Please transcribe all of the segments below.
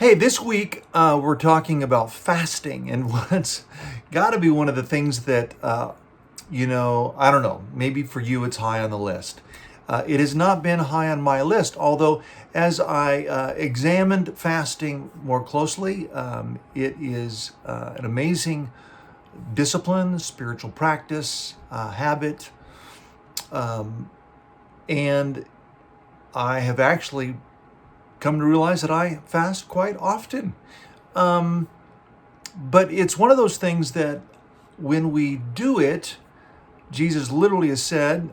Hey, this week we're talking about fasting, and what's got to be one of the things that, I don't know, maybe for you it's high on the list. It has not been high on my list, although as I examined fasting more closely, it is an amazing discipline, spiritual practice, habit, and I have actually come to realize that I fast quite often. Um, but it's one of those things that when we do it, Jesus literally has said,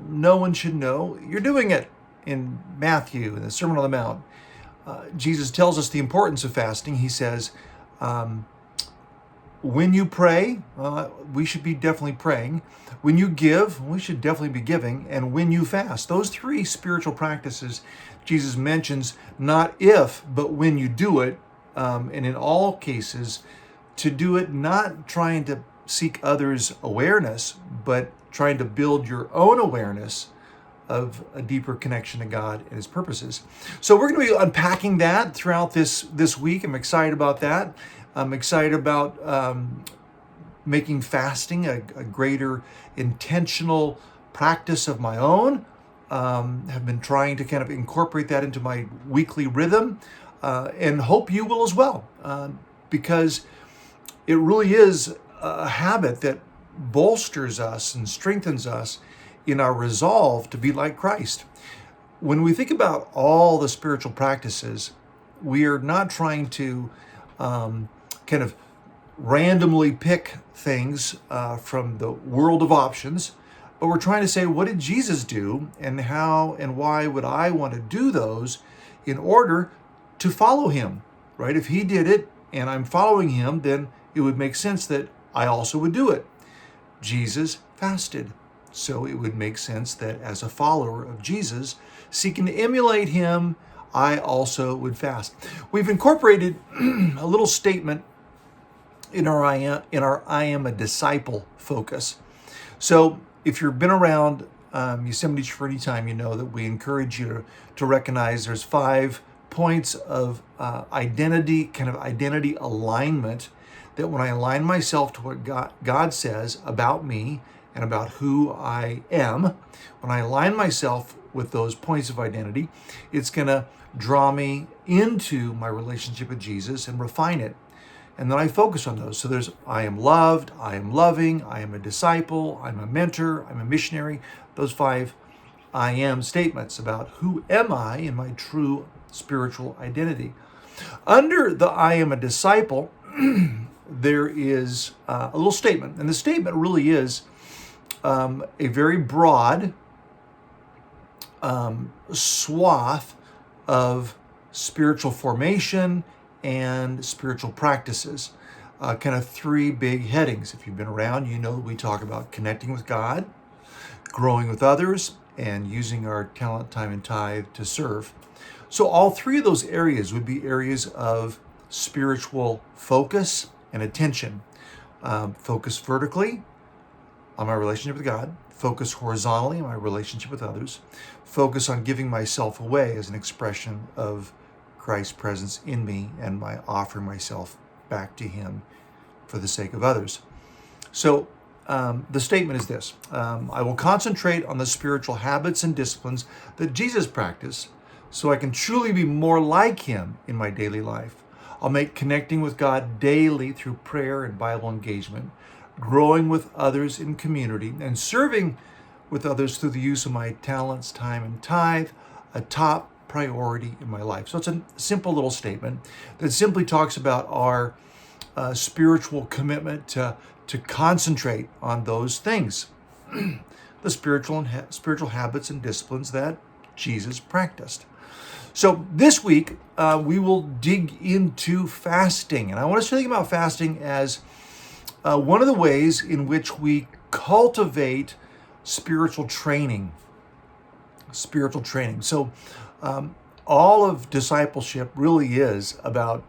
no one should know you're doing it in Matthew, in the Sermon on the Mount. Jesus tells us the importance of fasting. He says, um, when you pray, we should be definitely praying. When you give, we should definitely be giving. And when you fast, those three spiritual practices, Jesus mentions not if, but when you do it. And in all cases, to do it not trying to seek others' awareness, but trying to build your own awareness of a deeper connection to God and His purposes. So we're going to be unpacking that throughout this week. I'm excited about that. I'm excited about making fasting a greater intentional practice of my own. Have been trying to kind of incorporate that into my weekly rhythm, and hope you will as well, because it really is a habit that bolsters us and strengthens us in our resolve to be like Christ. When we think about all the spiritual practices, we are not trying to kind of randomly pick things from the world of options, but we're trying to say, what did Jesus do, and how and why would I want to do those in order to follow Him, right? If He did it and I'm following Him, then it would make sense that I also would do it. Jesus fasted, so it would make sense that as a follower of Jesus, seeking to emulate Him, I also would fast. We've incorporated a little statement in our I am a disciple focus. So if you've been around Yosemite for any time, you know that we encourage you to recognize there's 5 points of identity, kind of identity alignment, that when I align myself to what God says about me and about who I am, when I align myself with those points of identity, it's going to draw me into my relationship with Jesus and refine it. And then I focus on those. So there's, I am loved, I am loving, I am a disciple, I'm a mentor, I'm a missionary. Those 5 I am statements about who am I in my true spiritual identity. Under the I am a disciple, there is a little statement. And the statement really is a very broad swath of spiritual formation and spiritual practices. Kind of 3 big headings. If you've been around, you know we talk about connecting with God, growing with others, and using our talent, time, and tithe to serve. So all 3 of those areas would be areas of spiritual focus and attention. Focus vertically on my relationship with God, focus horizontally on my relationship with others, focus on giving myself away as an expression of Christ's presence in me and my offering myself back to Him for the sake of others. So the statement is this: I will concentrate on the spiritual habits and disciplines that Jesus practiced so I can truly be more like Him in my daily life. I'll make connecting with God daily through prayer and Bible engagement, growing with others in community, and serving with others through the use of my talents, time, and tithe, a top priority in my life. So it's a simple little statement that simply talks about our spiritual commitment to concentrate on those things, the spiritual habits and disciplines that Jesus practiced. So this week we will dig into fasting, and I want us to think about fasting as one of the ways in which we cultivate spiritual training. So all of discipleship really is about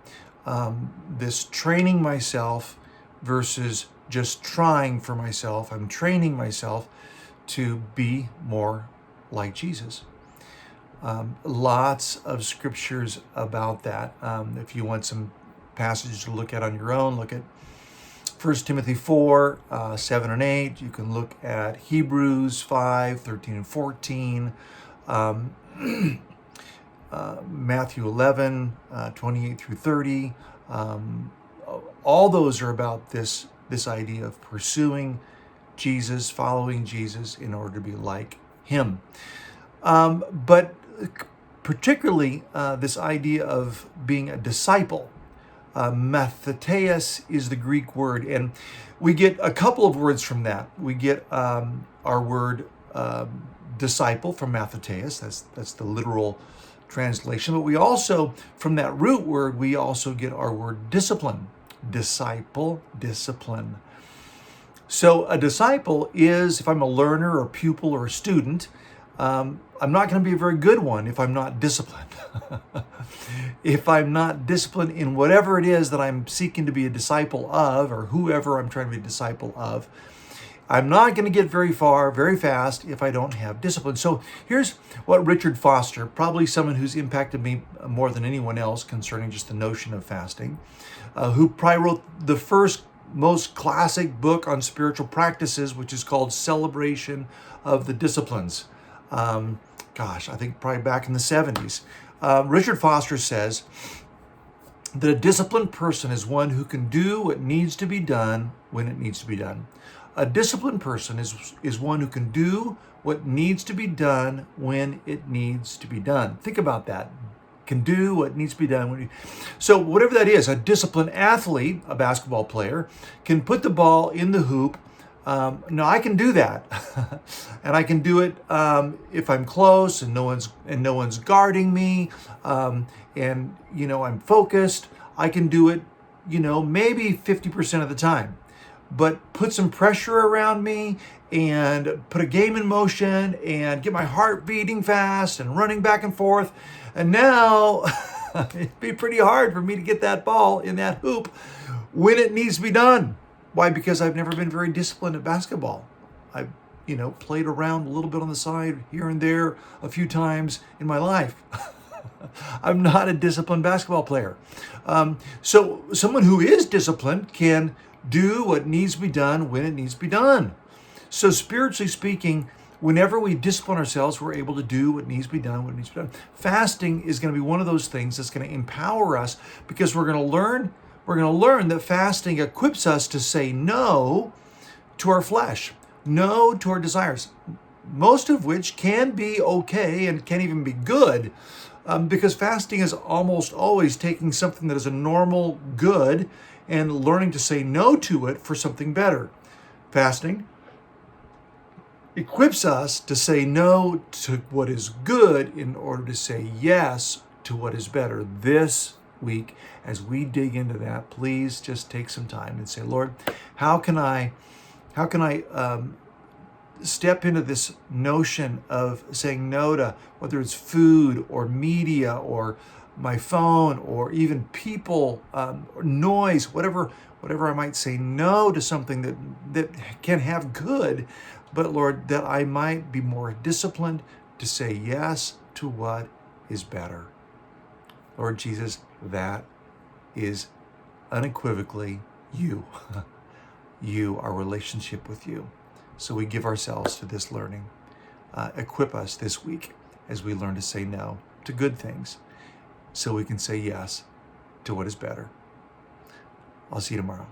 this training myself versus just trying for myself. I'm training myself to be more like Jesus. Lots of scriptures about that. If you want some passages to look at on your own, look at 1 Timothy 4, 7 and 8. You can look at Hebrews 5, 13 and 14. Matthew 11, 28 through 30. All those are about this idea of pursuing Jesus, following Jesus in order to be like him. But particularly this idea of being a disciple. Mathetes is the Greek word, and we get a couple of words from that. We get our word disciple from mathetes. That's the literal translation. But we also, from that root word, we also get our word discipline. Disciple, discipline. So a disciple is, if I'm a learner or pupil or a student, I'm not going to be a very good one if I'm not disciplined. If I'm not disciplined in whatever it is that I'm seeking to be a disciple of, or whoever I'm trying to be a disciple of, I'm not going to get very far, very fast if I don't have discipline. So here's what Richard Foster, probably someone who's impacted me more than anyone else concerning just the notion of fasting, who probably wrote the first most classic book on spiritual practices, which is called Celebration of the Disciplines. I think probably back in the 70s. Richard Foster says that a disciplined person is one who can do what needs to be done when it needs to be done. A disciplined person is one who can do what needs to be done when it needs to be done. Think about that. Can do what needs to be done. So whatever that is, a disciplined athlete, a basketball player, can put the ball in the hoop. No, I can do that, and I can do it if I'm close and no one's guarding me, and I'm focused. I can do it, maybe 50% of the time. But put some pressure around me and put a game in motion and get my heart beating fast and running back and forth. And now it'd be pretty hard for me to get that ball in that hoop when it needs to be done. Why? Because I've never been very disciplined at basketball. I've, played around a little bit on the side here and there a few times in my life. I'm not a disciplined basketball player. So someone who is disciplined can do what needs to be done when it needs to be done. So spiritually speaking, whenever we discipline ourselves, we're able to do what needs to be done when it needs to be done. Fasting is going to be one of those things that's going to empower us, because we're going to learn that fasting equips us to say no to our flesh, no to our desires, most of which can be okay and can even be good, because fasting is almost always taking something that is a normal good and learning to say no to it for something better. Fasting equips us to say no to what is good in order to say yes to what is better. This week, as we dig into that, please just take some time and say, Lord, how can I step into this notion of saying no to whether it's food or media or my phone or even people, or noise, whatever I might say no to something that can have good, but Lord, that I might be more disciplined to say yes to what is better. Lord Jesus, that is unequivocally you, our relationship with you. So we give ourselves to this learning. Equip us this week as we learn to say no to good things, so we can say yes to what is better. I'll see you tomorrow.